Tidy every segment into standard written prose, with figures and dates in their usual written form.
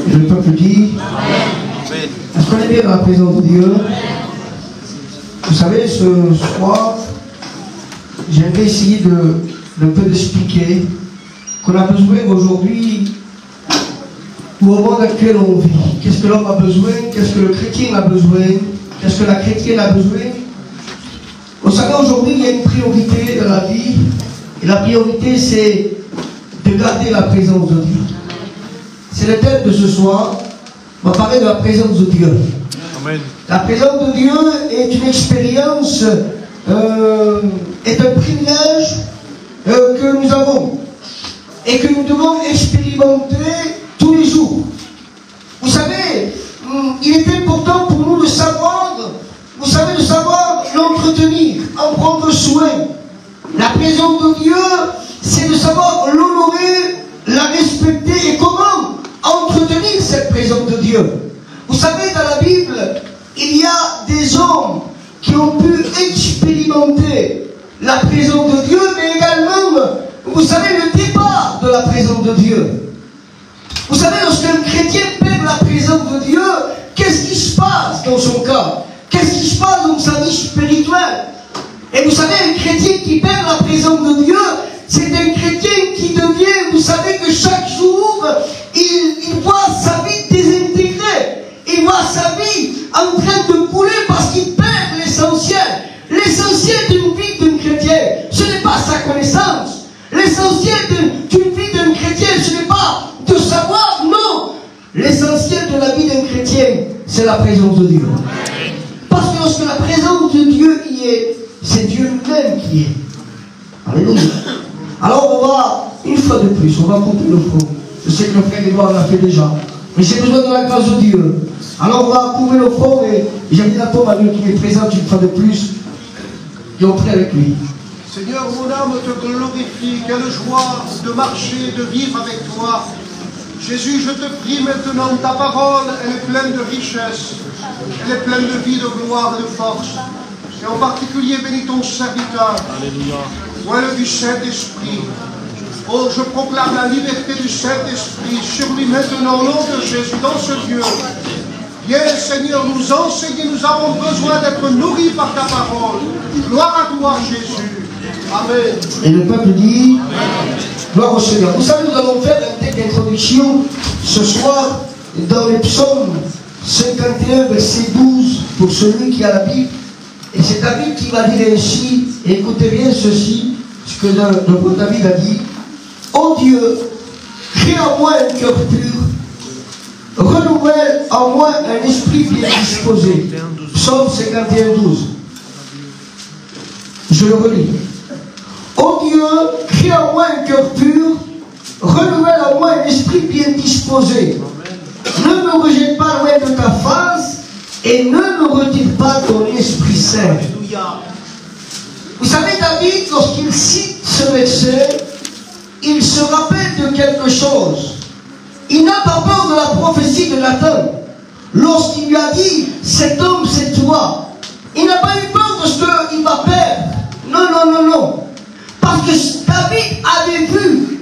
Et le peuple dit est-ce qu'on est bien dans la présence de Dieu? Vous savez, ce soir, j'aimerais essayer d'un peu d'expliquer qu'on a besoin aujourd'hui, au monde actuel où on vit. Qu'est-ce que l'homme a besoin? Qu'est-ce que le chrétien a besoin? Qu'est-ce que la chrétienne a besoin? Vous savez, aujourd'hui, il y a une priorité dans la vie. Et la priorité, c'est de garder la présence de Dieu. C'est le thème de ce soir. On va parler de la présence de Dieu. Amen. La présence de Dieu est une expérience, est un privilège que nous avons et que nous devons expérimenter tous les jours. Vous savez, il est important pour nous de savoir, vous savez, de savoir l'entretenir, en prendre soin. La présence de Dieu, c'est de savoir l'honorer, la respecter et comment entretenir cette présence de Dieu. Vous savez, dans la Bible, il y a des hommes qui ont pu expérimenter la présence de Dieu, mais également, vous savez, le départ de la présence de Dieu. Vous savez, lorsqu'un chrétien perd la présence de Dieu, qu'est-ce qui se passe dans son cas? Qu'est-ce qui se passe dans sa vie spirituelle? Et vous savez, un chrétien qui perd la présence de Dieu, c'est un chrétien qui devient, vous savez que chaque jour, il voit sa vie désintégrée. Il voit sa vie en train de couler parce qu'il perd l'essentiel. L'essentiel d'une vie d'un chrétien, ce n'est pas sa connaissance. L'essentiel d'une vie d'un chrétien, ce n'est pas de savoir, non. L'essentiel de la vie d'un chrétien, c'est la présence de Dieu. Parce que lorsque la présence de Dieu y est, c'est Dieu lui-même qui est. Alléluia. Alors on va, une fois de plus, on va couper le front. Je sais que le frère Edouard l'a fait déjà. Mais j'ai besoin de la grâce de Dieu. Alors on va couper le front et j'invite à toi, Manu, qui est présente une fois de plus. Et on prie avec lui. Seigneur, mon âme te glorifie. Quelle joie de marcher, de vivre avec toi. Jésus, je te prie maintenant, ta parole, elle est pleine de richesse. Elle est pleine de vie, de gloire et de force. Et en particulier, bénis ton serviteur. Alléluia. Voilà du Saint-Esprit. Oh, je proclame la liberté du Saint-Esprit sur lui maintenant, au nom de Jésus, dans ce lieu. Viens, Seigneur, nous enseigner. Nous avons besoin d'être nourris par ta parole. Gloire à toi, Jésus. Amen. Et le peuple dit, gloire au Seigneur. Vous savez, nous allons faire un texte d'introduction ce soir dans les psaumes 51, verset 12, pour celui qui a la Bible. Et c'est David qui va dire ainsi, et écoutez bien ceci, ce que le bon David a dit. Ô Dieu, crée en moi un cœur pur, renouvelle en moi un esprit bien disposé. Psaume 51, 12. Je le relis. Ô Dieu, crée en moi un cœur pur, renouvelle en moi un esprit bien disposé. Ne me rejette pas loin de ta face et ne me retire pas ton Esprit Saint. Vous savez, David, lorsqu'il cite ce verset, il se rappelle de quelque chose. Il n'a pas peur de la prophétie de Nathan. Lorsqu'il lui a dit, cet homme c'est toi, il n'a pas eu peur de ce qu'il va perdre. Non, non, non, non. Parce que David avait vu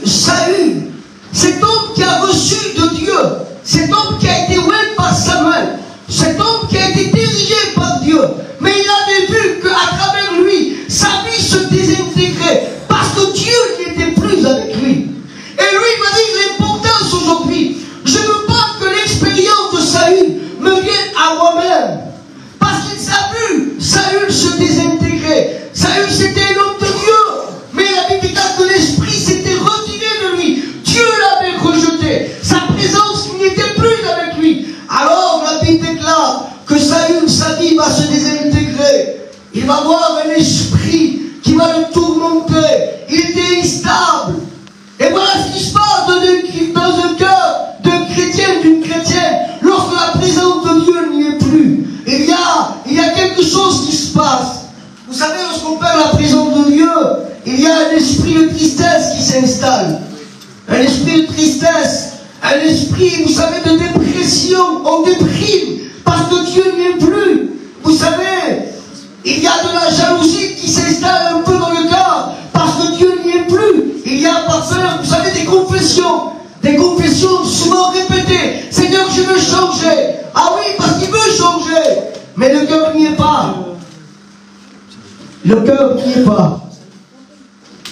Saül, cet homme qui a reçu de Dieu, cet homme qui a été oint par Samuel, cet homme qui a été dirigé par Dieu. Mais il avait vu qu'à travers lui, sa vie se désintégrait parce que Dieu n'était plus avec lui. Et lui, il m'a dit l'importance aujourd'hui. Je ne veux pas que l'expérience de Saül me vienne à moi-même. Parce qu'il a vu Saül se désintégrer. Saül, c'était un homme de Dieu. Mais la Bible dit que l'esprit s'était retiré de lui. Dieu l'avait rejeté. Sa présence n'était plus avec lui. Alors la Bible déclare que Saül, sa vie va se désintégrer. Il va avoir un esprit qui va le tourmenter. Il était instable. Et voilà ce qui se passe dans un cœur d'un chrétien, d'une chrétienne. Lorsque la présence de Dieu n'y est plus, il y a quelque chose qui se passe. Vous savez, lorsqu'on perd la présence de Dieu, il y a un esprit de tristesse qui s'installe. Un esprit de tristesse, un esprit, vous savez, de dépression. On déprime parce que Dieu n'y est plus. Vous savez, il y a de la jalousie qui s'installe un peu dans le cœur parce que Dieu n'y est plus. Il y a parfois, vous savez, des confessions souvent le cœur n'y est pas.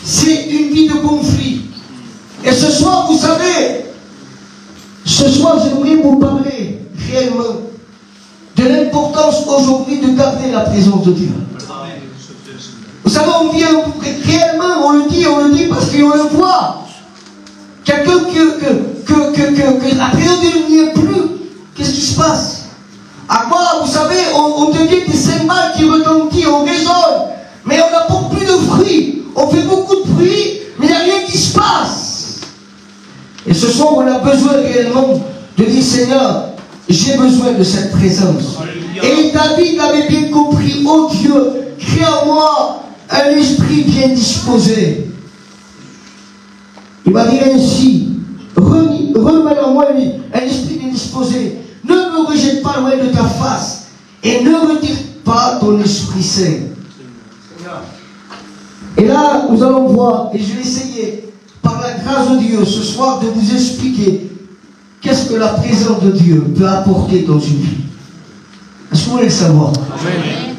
C'est une vie de conflit. Et ce soir, vous savez, ce soir, j'aimerais vous parler réellement de l'importance aujourd'hui de garder la présence de Dieu. Vous savez, on vient réellement, on le dit parce qu'on le voit. Quelqu'un que la présence de Dieu n'y est plus, qu'est-ce qui se passe? À quoi, vous savez, on devient des cymbales qui retentissent, on résonne, mais on n'apporte plus de fruits. On fait beaucoup de bruit, mais il n'y a rien qui se passe. Et ce soir, on a besoin réellement de dire, Seigneur, j'ai besoin de cette présence. Et David avait bien compris, oh Dieu, crée en moi un esprit bien disposé. Il va dire ainsi, remets en moi un esprit bien disposé. Ne me rejette pas loin de ta face et ne retire pas ton Esprit Saint. Et là, nous allons voir, et je vais essayer, par la grâce de Dieu, ce soir, de vous expliquer qu'est-ce que la présence de Dieu peut apporter dans une vie. Est-ce que vous voulez le savoir? Amen.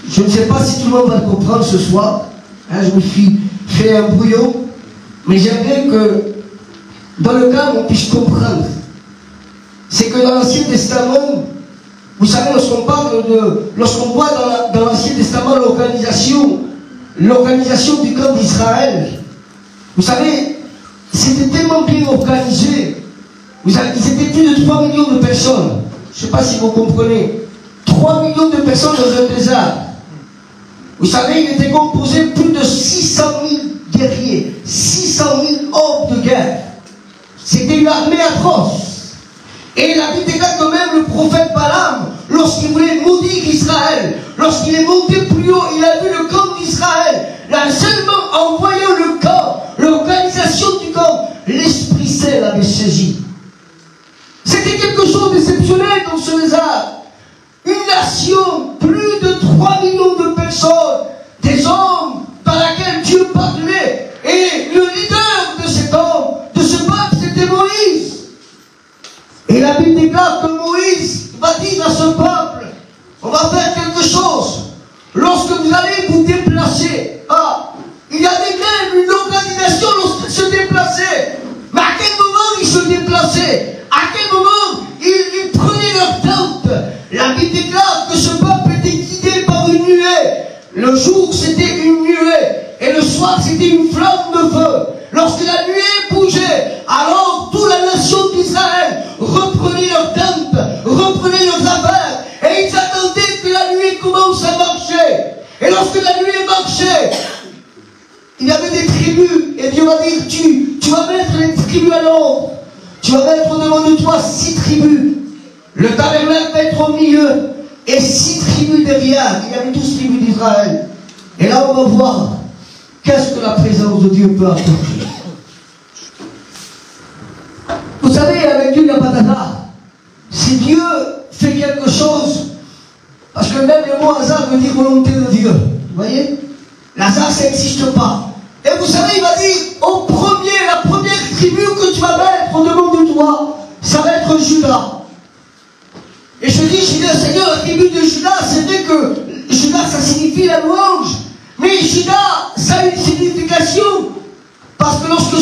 Je ne sais pas si tout le monde va le comprendre ce soir. Hein, je me suis fait un brouillon, mais j'aimerais que, dans le cas, on puisse comprendre. C'est que dans l'Ancien Testament, vous savez, lorsqu'on voit dans l'Ancien Testament l'organisation du camp d'Israël, vous savez, c'était tellement bien organisé. Ils étaient plus de 3 millions de personnes. Je ne sais pas si vous comprenez. 3 millions de personnes dans un désert. Vous savez, il était composé de plus de 600 000 guerriers, 600 000 hommes de guerre. C'était une armée atroce. Et la Bible déclare que même le prophète Balaam, lorsqu'il voulait maudire Israël, lorsqu'il est monté plus haut, il a vu le camp d'Israël. Là, seulement en voyant le camp, l'organisation du camp, l'Esprit Saint l'avait saisi. C'était quelque chose d'exceptionnel dans ce désert. Une nation, plus de 3 millions de personnes, des hommes par lesquels Dieu parlait. Et le leader de cet homme, de ce peuple, c'était Moïse. Et la Bible déclare que Moïse va dire à ce peuple, on va faire quelque chose. Lorsque vous allez vous déplacer, il y avait même une organisation lorsqu'ils se déplaçaient. Mais à quel moment ils se déplaçaient? À quel moment ils prenaient leur tente? La Bible déclare que ce peuple était guidé par une nuée. Le jour c'était une nuée et le soir c'était une flamme de feu. Lorsque la nuée bougeait, alors toute la nation d'Israël reprenait leurs tentes, reprenait leurs affaires, et ils attendaient que la nuée commence à marcher. Et lorsque la nuée marchait, il y avait des tribus, et Dieu va dire, tu vas mettre les tribus à l'ordre. Tu vas mettre devant de toi 6 tribus. Le tabernacle va être au milieu, et 6 tribus derrière. Il y avait 12 tribus d'Israël. Et là, on va voir qu'est-ce que la présence de Dieu peut apporter. Vous savez, avec Dieu, il n'y a pas d'hasard. Si Dieu fait quelque chose, parce que même le mot hasard veut dire volonté de Dieu. Vous voyez? L'hasard, ça n'existe pas. Et vous savez, il va dire, la première tribu que tu vas mettre devant de toi, ça va être Judas. Et je dis, Seigneur, la tribu de Judas, c'est vrai que Judas, ça signifie la louange. Mais Judas, ça a une signification. Parce que lorsque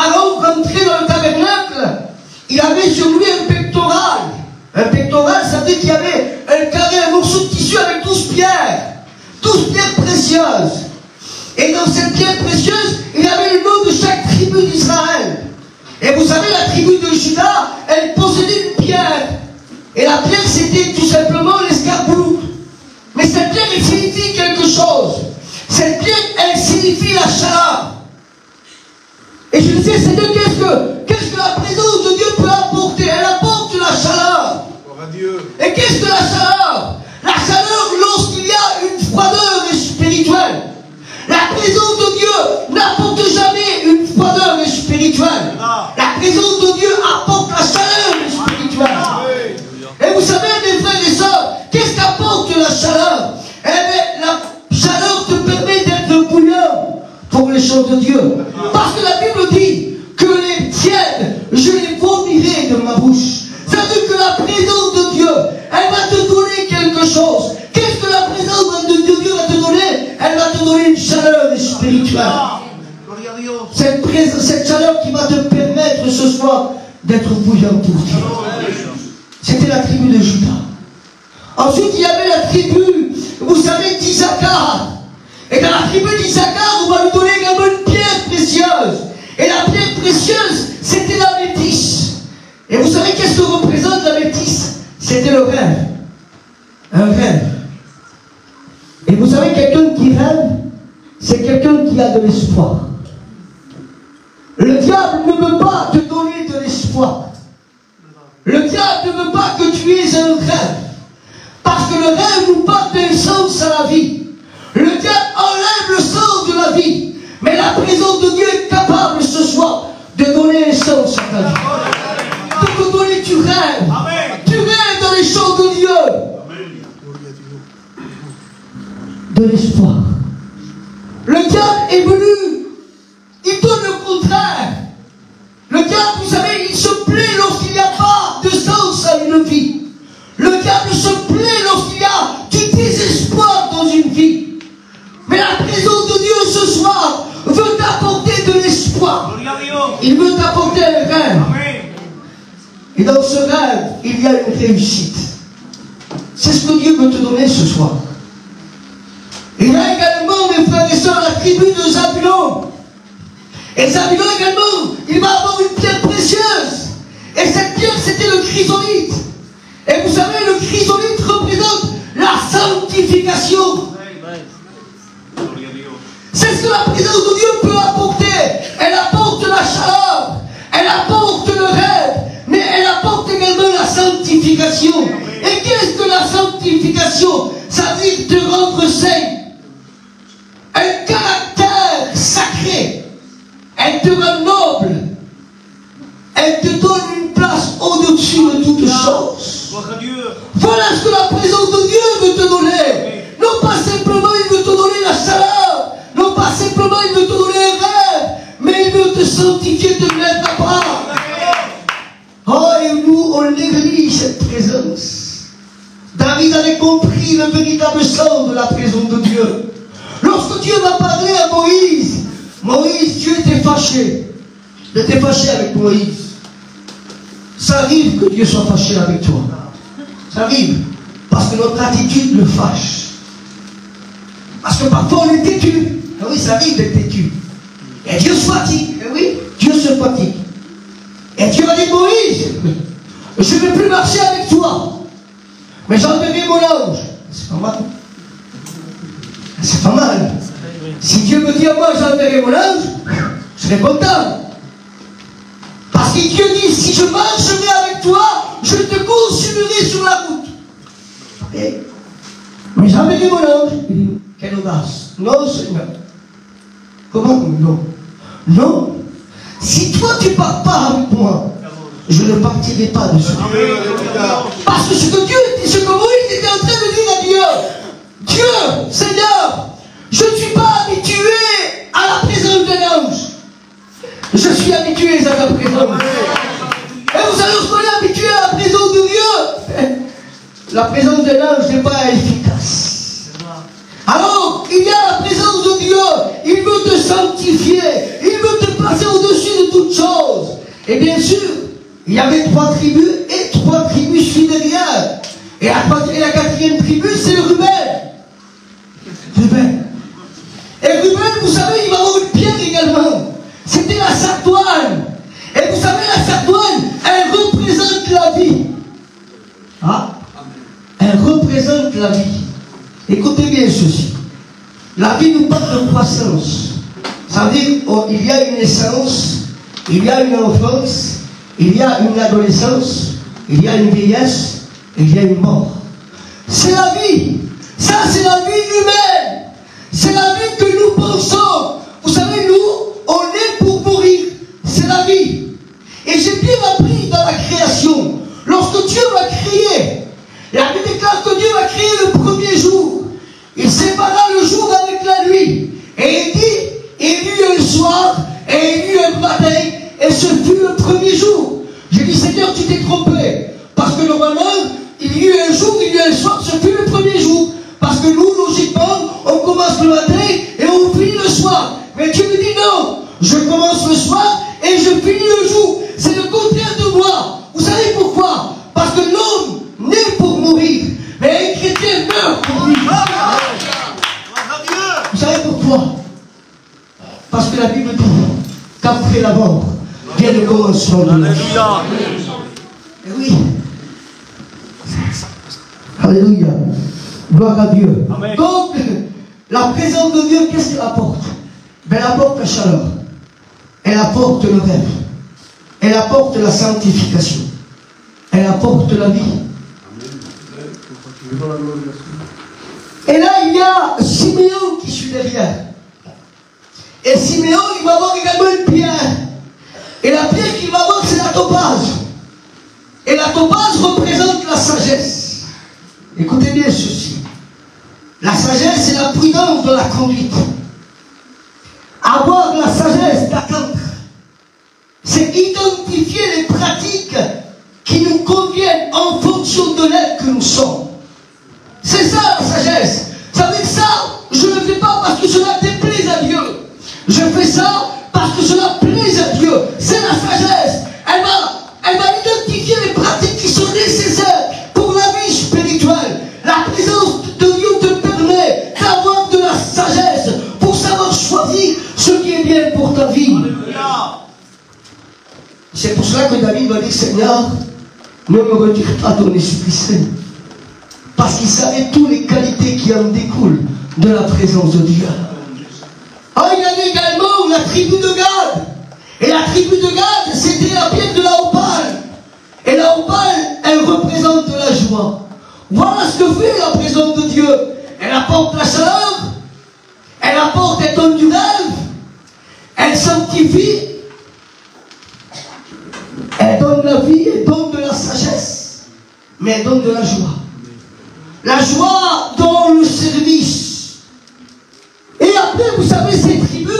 Aaron rentrait dans le tabernacle, il avait sur lui un pectoral. Un pectoral, ça veut dire qu'il y avait un carré, un morceau de tissu avec 12 pierres. 12 pierres précieuses. Et dans cette pierre précieuse, il y avait le nom de chaque tribu d'Israël. Et vous savez, la tribu de Judas, elle possédait une pierre. Et la pierre, c'était tout simplement l'escarboucle. Mais cette pierre, elle signifie quelque chose. Cette pierre, elle signifie la chaleur. Et je disais, Seigneur, qu'est-ce que la présence de Dieu peut apporter? Elle apporte la chaleur. Et qu'est-ce que la chaleur? La chaleur lorsqu'il y a une froideur spirituelle. La présence de Dieu n'apporte jamais une froideur spirituelle. La présence de Dieu apporte la chaleur spirituelle. Et vous savez, mes frères et sœurs, qu'est-ce qu'apporte la chaleur? Eh bien, la chaleur te permet d'être bouillant pour les choses de Dieu. Parce que la Bible dit que les tièdes, je les vomirai de ma bouche. Ça veut dire que la présence de Dieu, elle va te donner quelque chose. cette chaleur qui va te permettre ce soir d'être bouillant pour Dieu. C'était la tribu de Juda. Ensuite, il y avait la tribu, vous savez, d'Issachar. Et dans la tribu d'Issachar, on va lui donner également une pierre précieuse. Et la pierre précieuse, c'était la métisse. Et vous savez qu'est-ce que représente la métisse? C'était le rêve. Un rêve. Et vous savez, quelqu'un qui rêve, c'est quelqu'un qui a de l'espoir. Le diable ne veut pas te donner de l'espoir. Le diable ne veut pas que tu aies un rêve. Parce que le rêve nous porte un sens à la vie. Le diable enlève le sens de la vie. Mais la présence de Dieu est capable ce soir de donner un sens à ta vie. De te donner du rêve. Tu rêves dans les choses de Dieu. De l'espoir. Le diable est venu. Il donne le contraire. Le diable, vous savez, il se plaît lorsqu'il n'y a pas de sens à une vie. Le diable se plaît lorsqu'il y a du désespoir dans une vie. Mais la présence de Dieu ce soir veut t'apporter de l'espoir. Il veut t'apporter un rêve. Et dans ce rêve, il y a une réussite. C'est ce que Dieu veut te donner ce soir. Il y a également, mes frères et sœurs, la tribu de Zabulon. Et Zabulon également, il va avoir une pierre précieuse. Et cette pierre, c'était le chrysolite. Et vous savez, le chrysolite représente la sanctification. C'est ce que la présence de Dieu peut apporter. Elle apporte la chaleur, elle apporte le rêve, mais elle apporte également la sanctification. Et qu'est-ce que la sanctification? Ça veut dire te rendre saint. Un caractère sacré. Elle te rend noble. Elle te donne une place au-dessus de toutes choses. Voilà ce que la présence de Dieu veut te donner. Non pas simplement il veut te donner la chaleur. Non pas simplement il veut te donner un rêve. Mais il veut te sanctifier, te mettre à part. Oh, et nous, on néglige cette présence. David avait compris le véritable sens de la présence de Dieu. Lorsque Dieu va parler à Moïse, Dieu était fâché. Il était fâché avec Moïse. Ça arrive que Dieu soit fâché avec toi. Ça arrive. Parce que notre attitude le fâche. Parce que parfois on est têtu. Ah oui, ça arrive d'être têtu. Et Dieu se fatigue. Eh oui, Dieu se fatigue. Et Dieu a dit, Moïse, je ne vais plus marcher avec toi. Mais j'enverrai mon ange. C'est pas mal. C'est pas mal. Si Dieu me dit à moi, j'enverrai mon ange, je serai content. Parce que Dieu dit, si je marcherai avec toi, je te consumerai sur la route. Et, mais j'enverrai mon ange. Il dit, quelle audace. Non, Seigneur. Comment non? Non. Si toi tu ne pars pas avec moi, je ne partirai pas de ce Dieu. Parce que ce que Moïse était en train de dire à Dieu, Dieu, Seigneur, je ne suis pas habitué à la présence d'un ange. Je suis habitué à la présence. Et vous savez, lorsqu'on est habitué à la présence de Dieu, la présence d'un ange n'est pas efficace. Alors, il y a la présence de Dieu. Il veut te sanctifier. Il veut te placer au-dessus de toutes choses. Et bien sûr, il y avait 3 tribus et 3 tribus suivent derrière. Et la 4e tribu, c'est le Ruben. Ruben. Et Ruben, vous savez, il va avoir une pierre également. C'était la sardoine. Et vous savez, la sardoine, elle représente la vie. Ah, elle représente la vie. Écoutez bien ceci. La vie nous parle de croissance. Ça veut dire qu'il y a une naissance, il y a une enfance, il y a une adolescence, il y a une vieillesse, et il y a une mort. C'est la vie. Ça, c'est la vie humaine. C'est la vie que nous pensons. Vous savez, nous, on est pour mourir. C'est la vie. Et j'ai bien appris dans la création. Lorsque Dieu va créer, la Bible déclare que Dieu va créer le premier jour. Il sépara le jour avec la nuit. Et il dit, il y eut un soir, et il y eut un matin, et ce fut le premier jour. J'ai dit, Seigneur, tu t'es trompé. Parce que normalement, il y eut un jour, il y eut un soir, ce fut le premier jour. Parce que nous, logiquement, on commence le matin et on finit le soir. Mais Dieu me dit non. Je commence le soir et je finis le jour. C'est le contraire de moi. Vous savez pourquoi? Parce que l'homme naît pour mourir, mais un chrétien meurt pour vivre. Vous savez pourquoi? Parce que la Bible dit qu'après la mort vient le commencement de la vie. Et oui. Alléluia. Gloire à Dieu. Amen. Donc, la présence de Dieu, qu'est-ce qu'elle apporte? Ben, elle apporte la chaleur. Elle apporte le rêve. Elle apporte la sanctification. Elle apporte la vie. Et là, il y a Siméon qui suit derrière. Et Siméon, il va avoir également une pierre. Et la pierre qu'il va avoir, c'est la topaz. Et la topaz représente la sagesse. Écoutez bien ceci. La sagesse, c'est la prudence de la conduite. Avoir la sagesse d'attendre, c'est identifier les pratiques qui nous conviennent en fonction de l'être que nous sommes. C'est ça la sagesse. Ça veut dire ça, je ne le fais pas parce que cela déplaise à Dieu. Je fais ça parce que cela plaise à Dieu. C'est la sagesse. Elle va identifier les pratiques qui sont nécessaires pour la vie spirituelle. La présence de Dieu te permet d'avoir de la sagesse pour savoir choisir ce qui est bien pour ta vie. C'est pour cela que David va dire, Seigneur, ne me retire pas ton Esprit Saint. Parce qu'il savait toutes les qualités qui en découlent de la présence de Dieu. Ah, il y avait également la tribu de Gad. Et la tribu de Gad, c'était la pierre de la opale. Et la opale, elle représente la joie. Voilà ce que fait la présence de Dieu. Elle apporte la chaleur. Elle apporte, elle donne du rêve. Elle sanctifie. Elle donne la vie, elle donne de la sagesse. Mais elle donne de la joie. La joie dans le service. Et après, vous savez, ces tribus,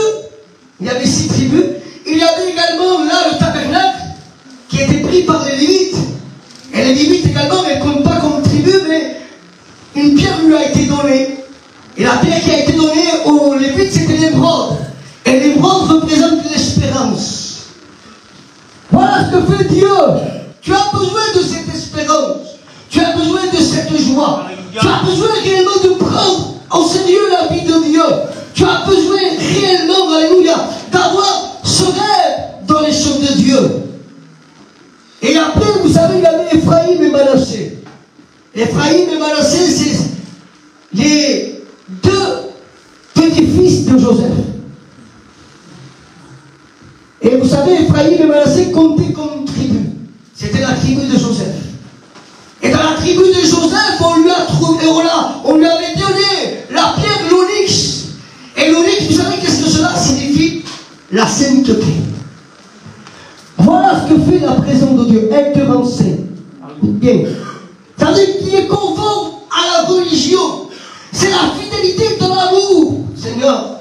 il y avait 6 tribus. Il y avait également là le tabernacle qui était pris par les Lévites. Et les Lévites également, elles ne comptent pas comme tribu, mais une pierre lui a été donnée. Et la pierre qui a été donnée aux Lévites, c'était l'émeraude. Et l'émeraude représente l'espérance. Voilà ce que fait Dieu. Tu as besoin de cette espérance. Tu as besoin de cette joie. Tu as besoin réellement de prendre en sérieux la vie de Dieu. Tu as besoin réellement, alléluia, d'avoir ce rêve dans les choses de Dieu. Et après, vous savez, il y avait Ephraïm et Manassé. Ephraïm et Manassé, c'est les 2 petits-fils de Joseph. Et vous savez, Ephraïm et Manassé comptaient comme tribu. C'était la tribu de Joseph. Et dans la tribu de Joseph, on lui avait donné la pierre, l'onyx. Et l'onyx, vous savez qu'est-ce que cela signifie? La sainteté. Voilà ce que fait la présence de Dieu. Elle te renseigne. Bien. Ça veut dire qu'il est conforme à la religion. C'est la fidélité de l'amour, Seigneur.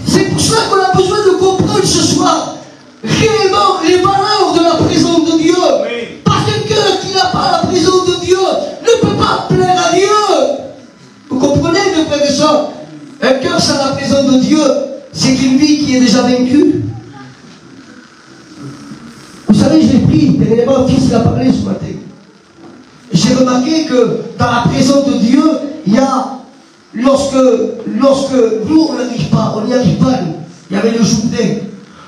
C'est pour cela qu'on a besoin de comprendre ce soir réellement les valeurs de la présence de Dieu. Oui. Parce qu'un cœur qui n'a pas la présence de Dieu ne peut pas plaire à Dieu. Vous comprenez, mes frères et sœurs? Un cœur sans la présence de Dieu, c'est une vie qui est déjà vaincue. Vous savez, j'ai pris, dernièrement, un fils l'a parlé ce matin. J'ai remarqué que dans la présence de Dieu, il y a, lorsque nous, on n'y arrive pas, nous. Il y avait le Jourdain.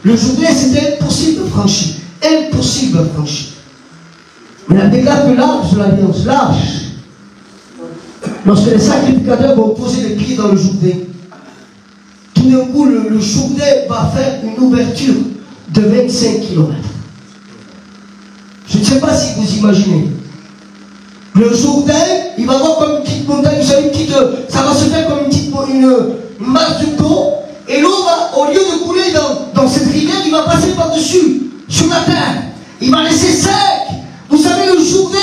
Le Jourdain, c'était impossible de franchir. Impossible de franchir. Mais la dégâts que l'arche de l'alliance, l'arche, lorsque les sacrificateurs vont poser les pieds dans le Jourdain, tout d'un coup, le Jourdain va faire une ouverture de 25 km. Je ne sais pas si vous imaginez. Le Jourdain, il va avoir comme une petite montagne, vous savez, ça va se faire comme une masse de d'eau, et l'eau va, au lieu de couler dans cette rivière, il va passer par-dessus, sur la terre. Il va laisser sec. Vous savez, le Jourdain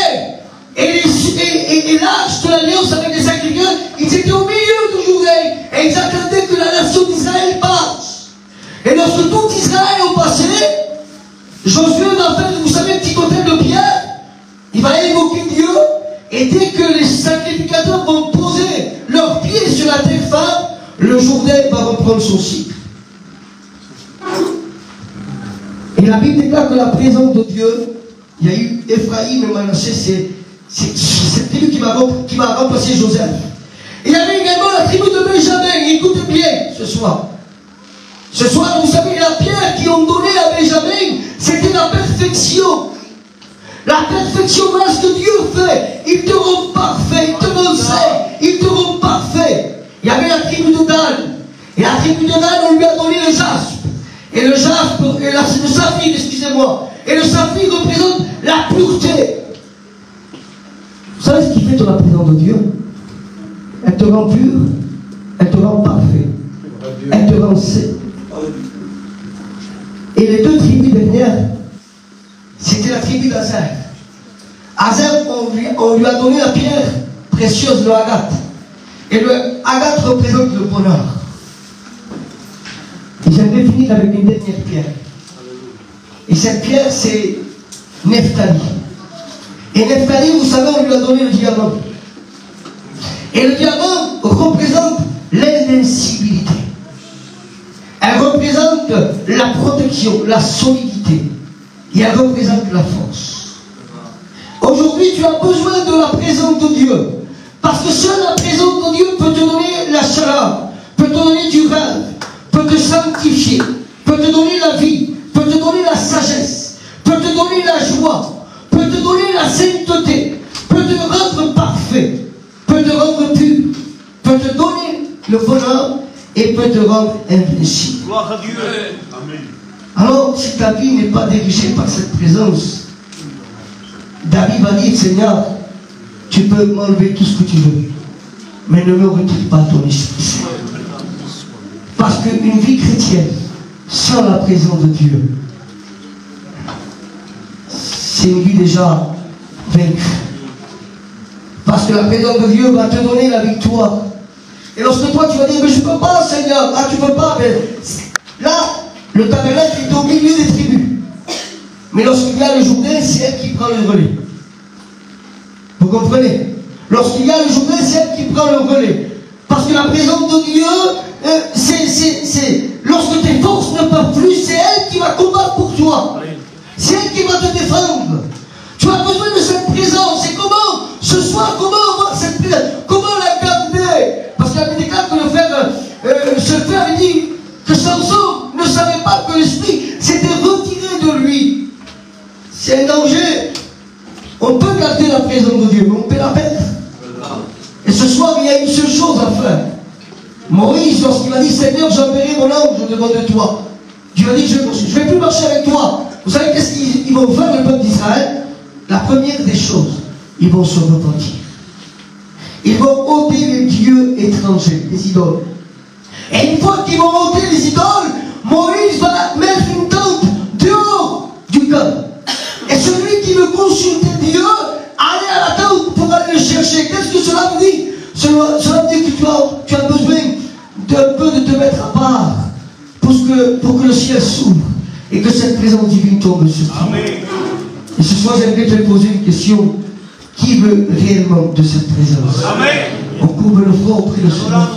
et l'arche de l'alliance avec les sacrificateurs, ils étaient au milieu du Jourdain, et ils attendaient que la nation d'Israël passe. Et lorsque tout Israël est passé, Josué va faire, vous savez, un petit autel de pierre, il va évoquer Dieu, et dès que les sacrificateurs vont poser leurs pieds sur la terre ferme, le Jourdain va reprendre son cycle. Et la Bible déclare que la présence de Dieu, il y a eu Ephraïm et Manassé, c'est cette tribu qui va remplacer Joseph. Et il y avait également la tribu de Benjamin. Écoutez bien ce soir. Ce soir, vous savez, la pierre qu'ils ont donnée à Benjamin, c'était la perfection. La perfection, voilà ce que Dieu fait. Il te rend parfait, il te rend saint, il te rend parfait. Il y avait la tribu de Dan. Et la tribu de Dan, on lui a donné le jaspe. Et le jaspe, le saphir, excusez-moi. Et le saphir représente la pureté. Vous savez ce qui fait de la présence de Dieu? Elle te rend pur, elle te rend parfait, elle te rend saint. Et les deux tribus dernières, c'était la tribu d'Azer. Azer, on lui a donné la pierre précieuse, le agate. Et le agate représente le bonheur. Et j'aimerais finir avec une dernière pierre. Et cette pierre, c'est Nephtali. Et Nephtali, vous savez, on lui a donné le diamant. Et le diamant représente l'invincibilité. Elle représente la protection, la solidité. Et elle représente la force. Aujourd'hui, tu as besoin de la présence de Dieu. Parce que seule la présence de Dieu peut te donner la chaleur, peut te donner du rêve, peut te sanctifier, peut te donner la vie, peut te donner la sagesse, peut te donner la joie, peut te donner la sainteté, peut te rendre parfait, peut te rendre pur, peut te donner le bonheur et peut te rendre invincible. Gloire à Dieu. Amen. Alors, si ta vie n'est pas dirigée par cette présence, David va dire, Seigneur, tu peux m'enlever tout ce que tu veux, mais ne me retire pas ton esprit. Parce qu'une vie chrétienne, sans la présence de Dieu, c'est une vie déjà vaincue. Parce que la présence de Dieu va te donner la victoire. Et lorsque toi tu vas dire, mais je ne peux pas, Seigneur, ah tu ne peux pas, mais là, le tabernacle est au milieu des tribus. Mais lorsqu'il y a le Jourdain, c'est elle qui prend le relais. Vous comprenez? Lorsqu'il y a le Jourdain, c'est elle qui prend le relais. Parce que la présence de Dieu, lorsque tes forces ne peuvent plus, c'est elle qui va combattre pour toi. C'est elle qui va te défendre. Tu as besoin de cette présence. Et comment, ce soir, comment avoir cette présence? Comment la garder? Parce qu'il y a des déclare que le frère, ce frère dit que Samson ne savait pas que l'esprit s'était retiré de lui. C'est un danger. On peut garder la présence de Dieu, mais on peut la perdre. Et ce soir, il y a une seule chose à faire. Moïse, lorsqu'il a dit, Seigneur, j'enverrai mon ange devant de toi. Dieu a dit, je ne vais plus marcher avec toi. Vous savez qu'est-ce qu'ils vont faire, le peuple d'Israël? La première des choses, ils vont se repentir. Ils vont ôter les dieux étrangers, les idoles. Et une fois qu'ils vont ôter les idoles, Moïse va mettre une tente dehors du camp. Et celui qui veut consulter Dieu, aller à la tente pour aller le chercher. Qu'est-ce que cela veut dire? Cela veut dire que tu as besoin d'un peu de te mettre à part pour que le ciel s'ouvre et que cette présence divine tombe sur toi. Et ce soir, j'aimerais te poser une question. Qui veut réellement de cette présence? Amen. On couvre le front auprès de Seigneur.